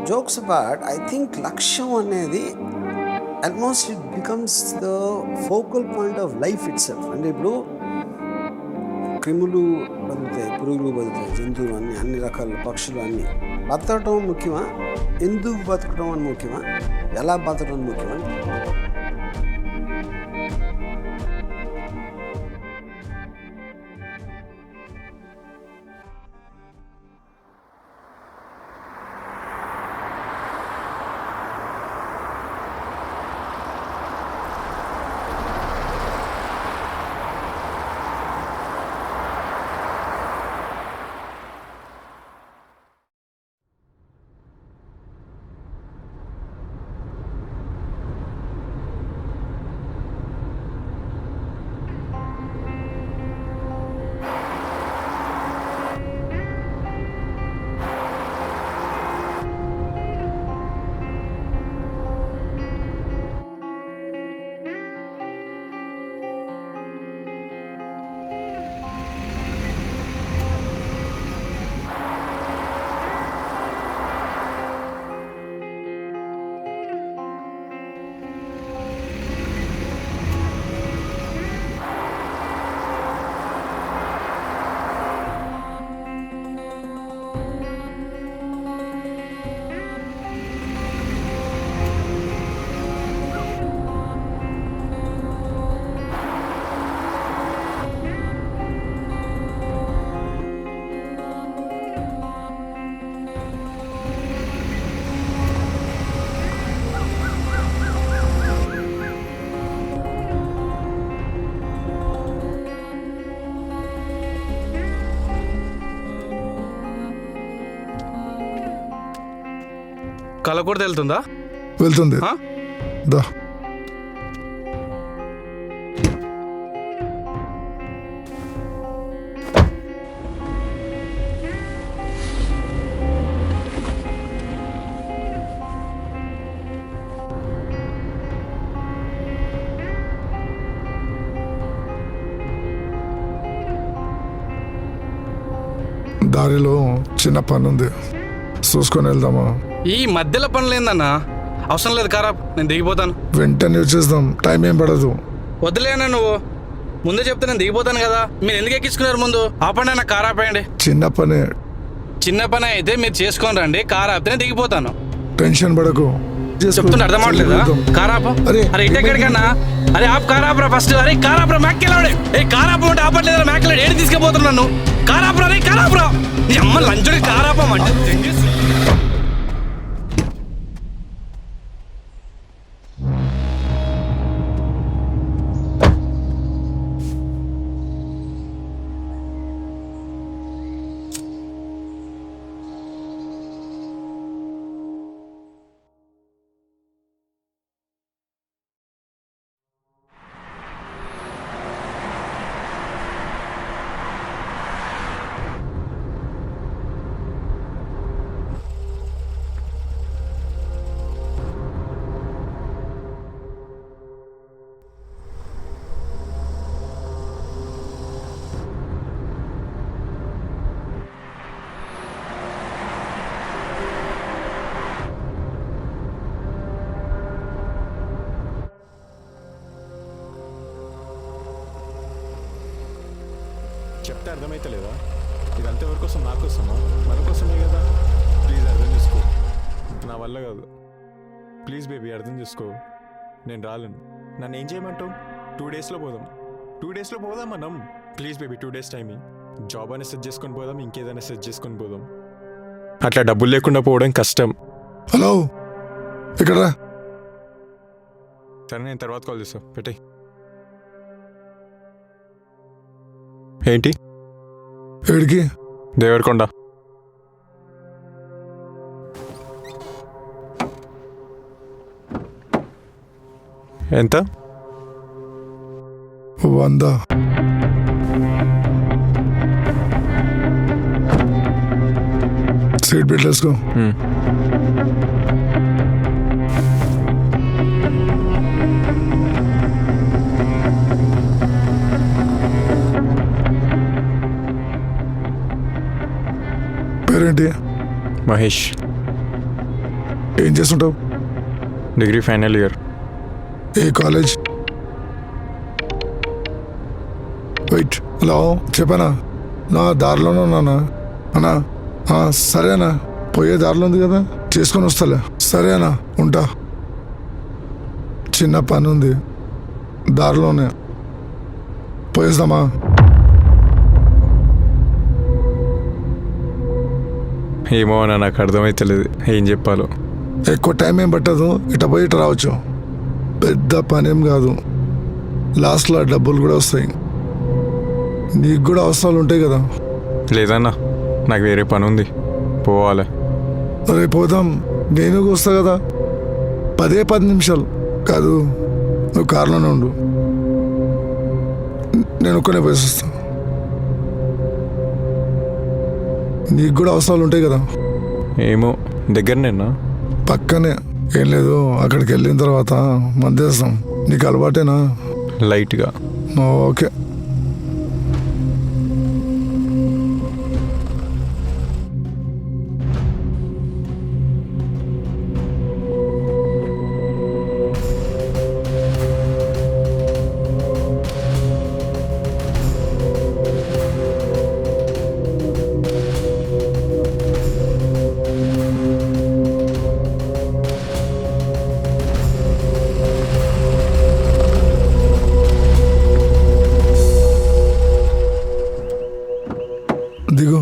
Jokes apart, I think లక్ష్యం అనేది almost it becomes the focal point of life it self. అంటే ఇప్పుడు క్రిములు బతుకుతాయి, పురుగులు బతుకుతాయి, జంతువులు అన్ని రకాల పక్షులు అన్నీ బతకడం ముఖ్యమా, ఎందుకు బతకడం అని ముఖ్యమా, ఎలా బతకడం ముఖ్యమా? కలకూడదు వెళ్తుందా? వెళ్తుంది. దా దారిలో చిన్న పని ఉంది, చూసుకొని వెళ్దామా? ఈ మధ్యలో పనులు ఏందన్నా? అవసరం లేదు, కారా నేను దిగిపోతాను. వెంటనే వచ్చేద్దాం, టైం ఏం పడదు. వద్దులేనా నువ్వు ముందే చెప్తే నేను దిగిపోతాను కదా. మీరు ఎందుకు ఎక్కించుకున్నారు? ముందు ఆపండి అన్న, కార్ ఆపేయండి. చిన్న పని. చిన్న పని అయితే మీరు చేసుకొని రండి, కార్ ఆపితే దిగిపోతాను. టెన్షన్ పడకు. చెప్తుంటే అర్థం అవట్లేదా? కార్ ఆపు. అరే ఇటు ఎక్కడికన్నా? అరే ఆప్ కార్ ఆపరా ఫస్ట్. అరే కార్ ఆపరా, మ్యాక్కెళ్ళాడు. ఏ కార్ ఆపమంటే ఆపట్లేదా? మ్యాక్కెళ్ళాడు, ఏడు తీసుకుపోతున్నాను. కార్ ఆపరా, రే కార్ ఆపరా. నీ అమ్మ లంచుడి కార్ ఆపమంటే చెప్తే అర్థమైతే లేదా? ఇదంతా ఎవరి కోసం? నా కోసమా? మన కోసమే కదా. ప్లీజ్ అర్థం చేసుకో, నా వల్ల కాదు. ప్లీజ్ బేబీ అర్థం చేసుకో, నేను రాలేను. నన్ను ఏం చేయమంటావు? 2 డేస్లో పోదాం. 2 డేస్లో పోదాం మనం. Please baby 2 days time. Job అయినా సెట్ చేసుకొని పోదాం, ఇంకేదైనా సెట్ చేసుకొని పోదాం. అట్లా డబ్బులు లేకుండా పోవడం కష్టం. హలో, ఇక్కడ సరే నేను తర్వాత కాల్ చేస్తా, పెట్టే. ఏంటి? ఏడికి? దేవరకొండ. ఎంత? 100. సీట్ బెల్ట్ వేసుకో. పేరేంటి? మహేష్. ఏం చేస్తుంటావు? Degree final year. ఏ కాలేజ్? వెయిట్, హలో, చెప్పానా? నా దారిలోనే ఉన్నానా అన్నా? సరేనా, పోయే దారిలో ఉంది కదా, చేసుకొని వస్తాలే. సరేనా, ఉంటా. చిన్న పని ఉంది, దారిలోనే పోయేద్దామా? ఏమో అన్న, నాకు అర్థమైతలేదు ఏం చెప్పాలో. ఎక్కువ టైం ఏం పట్టదు, ఇట పోయి ఇట రావచ్చు. పెద్ద పనేం కాదు, లాస్ట్లో డబ్బులు కూడా వస్తాయి. నీకు కూడా అవసరాలు ఉంటాయి కదా. లేదన్నా, నాకు వేరే పని ఉంది, పోవాలి. రేపు పోదాం, నేను వస్తా కదా. 10 నిమిషాలు కాదు, నువ్వు కార్లోనే ఉండు, నేను ఒక్కనే పోయి వస్తాను. నీకు కూడా అవసరాలు ఉంటాయి కదా. ఏమో, దగ్గరనేనా? పక్కనే, ఏం లేదు. అక్కడికి వెళ్ళిన తర్వాత మందేస్తాం. నీకు అలవాటేనా? లైట్గా. ఓకే. దిగు.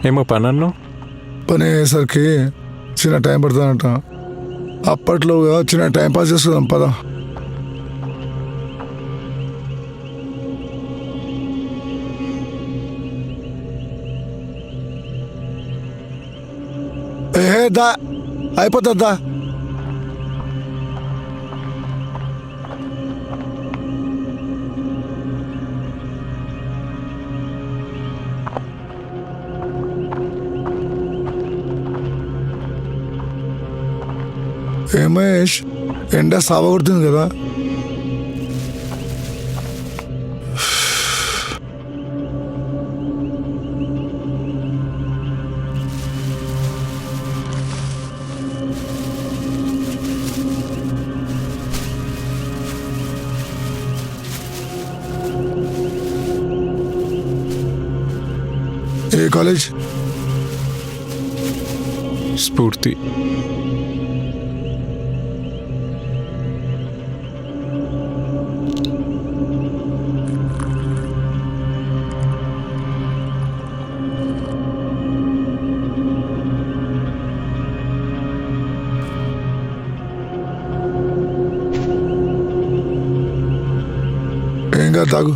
ఏమో పని అన్నా? పని అయ్యేసరికి చిన్న టైం పడుతుందంట. అప్పట్లో చిన్న టైం పాస్ చేసుకుందాం, పద. దా, అయిపోతుందా? ఏ మహేష్, ఎండ సావ కొడుతుంది కదా. ఏ కాలేజ్? స్ఫూర్తి. ఏం కాదు, తాగు.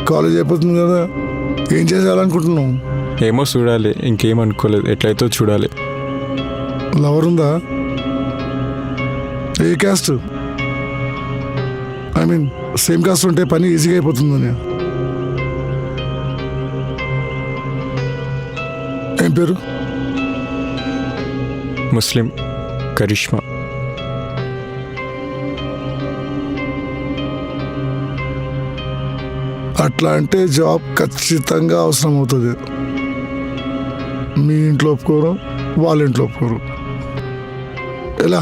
కాలేజ్ అయిపోతుంది కదా, ఏం చేయాలనుకుంటున్నావు? ఏమో చూడాలి, ఇంకేం అనుకోలేదు, ఎట్లయితే చూడాలి. లవర్ ఉందా? ఏ caste? I mean same caste ఉంటే పని ఈజీగా అయిపోతుందని. ఏం పేరు? ముస్లిం, కరిష్మా. అట్లా అంటే జాబ్ ఖచ్చితంగా అవసరం అవుతుంది. మీ ఇంట్లో ఒప్పుకోరు, వాళ్ళ ఇంట్లో ఒప్పుకోరు. ఎలా?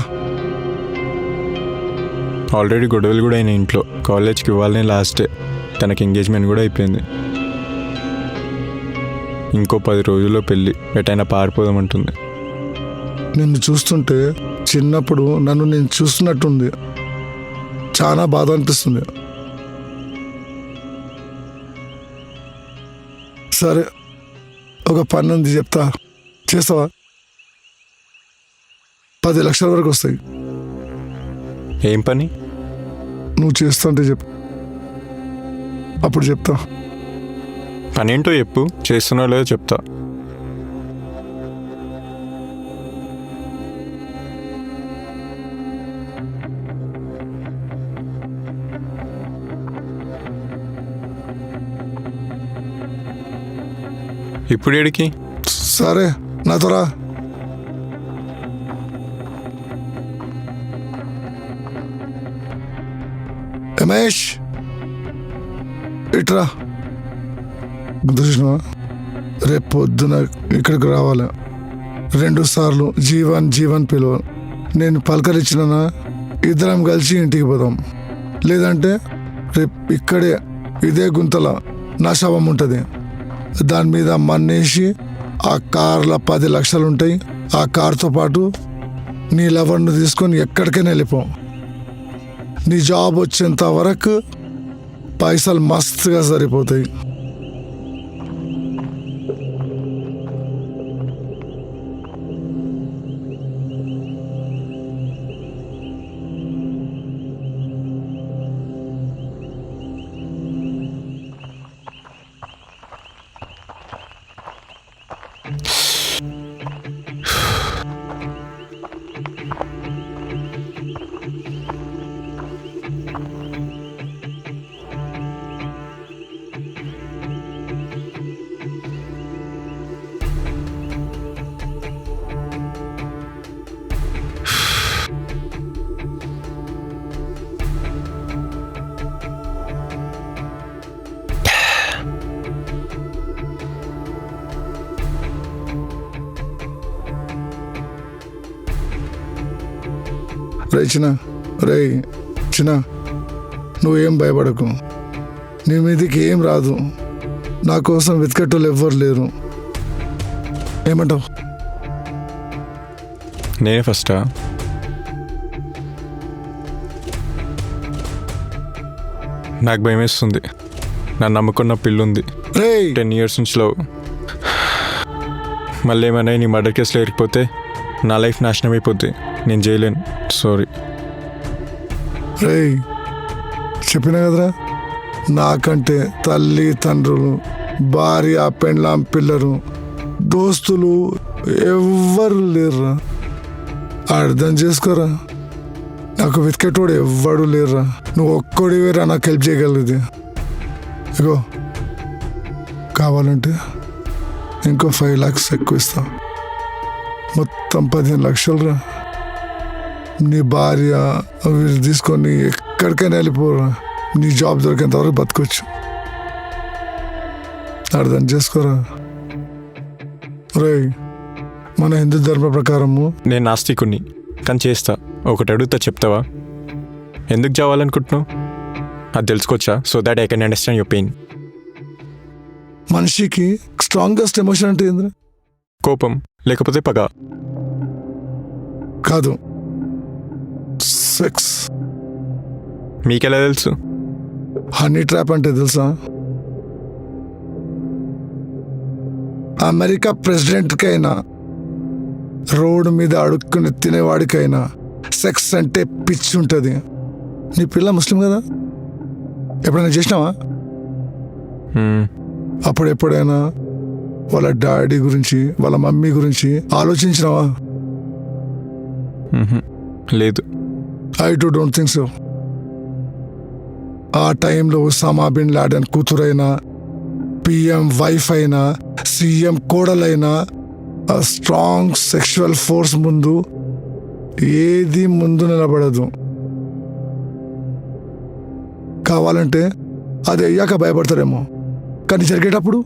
ఆల్రెడీ గొడవలు కూడా అయిన ఇంట్లో. కాలేజ్కి ఇవ్వాలనే లాస్ట్ డే, తనకి ఎంగేజ్మెంట్ కూడా అయిపోయింది. ఇంకో 10 రోజుల్లో పెళ్ళి, ఎటైనా పారిపోదామంటుంది. నిన్ను చూస్తుంటే చిన్నప్పుడు నన్ను నేను చూస్తున్నట్టుంది. చాలా బాధ అనిపిస్తుంది. సరే, ఒక పని ఉంది, చెప్తా, చేస్తావా? 10 లక్షల వరకు వస్తాయి. ఏం పని? నువ్వు చేస్తుంటే చెప్పు, అప్పుడు చెప్తా. పని ఏంటో చెప్పు, చేస్తున్నావు లేదో చెప్తా. ఇప్పుడు ఏడికి? సరే నాతో రా. రమేష్ ఇట్రా. చూసినా రేపు పొద్దున ఇక్కడికి రావాలి. 2 సార్లు జీవన్ పిలువ. నేను పలకరించినా ఇద్దరం కలిసి ఇంటికి పోదాం. లేదంటే రేపు ఇక్కడే ఇదే గుంతల నా శవం ఉంటుంది. దాని మీద మన్నేసి ఆ కార్లో 10 లక్షలు ఉంటాయి. ఆ కార్తో పాటు నీ లవర్ను తీసుకొని ఎక్కడికైనా వెళ్ళిపో. నీ జాబ్ వచ్చేంత వరకు పైసలు మస్తుగా సరిపోతాయి. రే చిన్న నువ్వేం భయపడకు. నీ మీదికి ఏం రాదు. నా కోసం వెతికేటోళ్ళు ఎవ్వరు లేరు. ఏమంటావు? నేనే ఫస్టా? నాకు భయం వేస్తుంది. నన్ను నమ్ముకున్న పిల్లుంది. 10 years నుంచి లవ్. మళ్ళీ ఏమైనా నీ మర్డర్ కేసులో ఇరికిపోతే నా లైఫ్ నాశనం అయిపోద్ది. నేను చేయలేను. సారీ. చెప్పినా కదరా, నాకంటే తల్లి తండ్రులు, భార్య, పెండ్లాం, పిల్లలు, దోస్తులు ఎవ్వరు లేరురా. అర్థం చేసుకోరా. నాకు వెతికేటోడు ఎవ్వడు లేరురా. నువ్వు ఒక్కడివేరా నాకు హెల్ప్ చేయగలిగితే. ఇగో కావాలంటే ఇంకో 5 lakhs ఎక్కువ ఇస్తా. మొత్తం 15 లక్షలు రా. నీ భార్య అవి తీసుకొని ఎక్కడికైనా వెళ్ళిపోరా. నీ జాబ్ దొరికేంత వరకు బతకొచ్చు. అర్థం చేసుకోరా. మన హిందూ ధర్మ ప్రకారము నేను నాస్తికుణ్ణి, కానీ చేస్తా. ఒకటి అడుగుతా, చెప్తావా? ఎందుకు చావాలనుకుంటున్నావు? అది తెలుసుకోవచ్చా? So that I can understand your pain. మనిషికి స్ట్రాంగెస్ట్ ఎమోషన్ అంటే ఏంద్రా? కోపం, లేకపోతే పగ. కాదు, సెక్స్. మీకెలా తెలుసు? హనీ ట్రాప్ అంటే తెలుసా? అమెరికా ప్రెసిడెంట్కైనా, రోడ్డు మీద అడుక్కుని తినేవాడికైనా సెక్స్ అంటే పిచ్చి ఉంటుంది. నీ పిల్ల ముస్లిం కదా, ఎప్పుడైనా చేసినావా? అప్పుడు ఎప్పుడైనా వాళ్ళ డాడీ గురించి, వాళ్ళ మమ్మీ గురించి ఆలోచించినావా? లేదు. I don't think so. ఆ టైంలో ఉసామా బిన్ లాడెన్ కూతురైనా, పిఎం వైఫ్ అయినా, సీఎం కోడలైనా, ఆ స్ట్రాంగ్ సెక్షువల్ ఫోర్స్ ముందు ఏది ముందు నిలబడదు. కావాలంటే అది అయ్యాక భయపడతారేమో, కానీ జరిగేటప్పుడు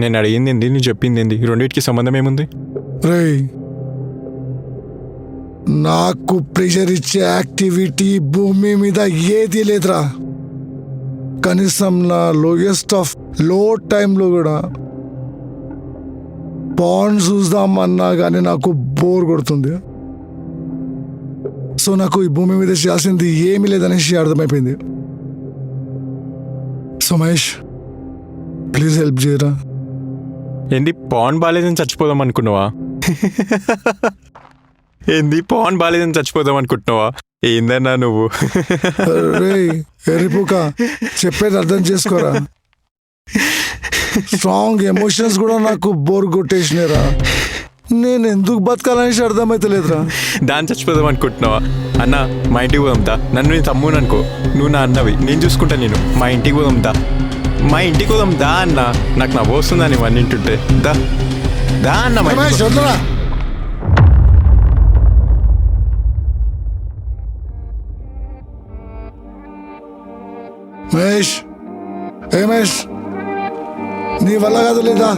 నేను అడిగింది ఏంది, నువ్వు చెప్పింది ఏంది? రెండింటికి సంబంధం ఏముంది? నాకు ప్రెషర్ ఇచ్చే యాక్టివిటీ భూమి మీద ఏది లేదురా. కనీసం నా లోయెస్ట్ ఆఫ్ లో టైంలో కూడా పాన్ చూద్దామన్నా కానీ నాకు బోర్ కొడుతుంది. సో నాకు ఈ భూమి మీద చేయాల్సింది ఏమీ లేదనేసి అర్థమైపోయింది. సో మహేష్, ప్లీజ్ హెల్ప్ చేయరా. ఏంది, పాన్ బాలేదని చచ్చిపోదాం అనుకున్నావా? ఏంది, పాన్ బాలేదని చచ్చిపోదాం అనుకుంటున్నావా? ఏందన్నా నువ్వు? ఎరిపుక, చెప్పేది అర్థం చేసుకోరా. స్ట్రాంగ్ ఎమోషన్స్ కూడా నాకు బోర్ కొట్టేసినారా. నేను ఎందుకు బతకాలనేసి అర్థమైతలేదురా. దాన్ని చచ్చిపోదాం అనుకుంటున్నావా? అన్న మా ఇంటికి పోదాంతా. నన్ను నేను తమ్ముని అనుకో, నువ్వు నా అన్నవి, నేను చూసుకుంటా. నేను మా ఇంటికి పోదాంతా, మా ఇంటికి పోదాం దా అన్న. నాకు నవ్వు వస్తుందని ఇవన్నీ వింటుంటే. దా దా అన్న మా ఇంటికి రమేష్ పోదాం. వద్దురా. మహేష్, ఏ మహేష్, నీ వల్ల కాదు లేదా?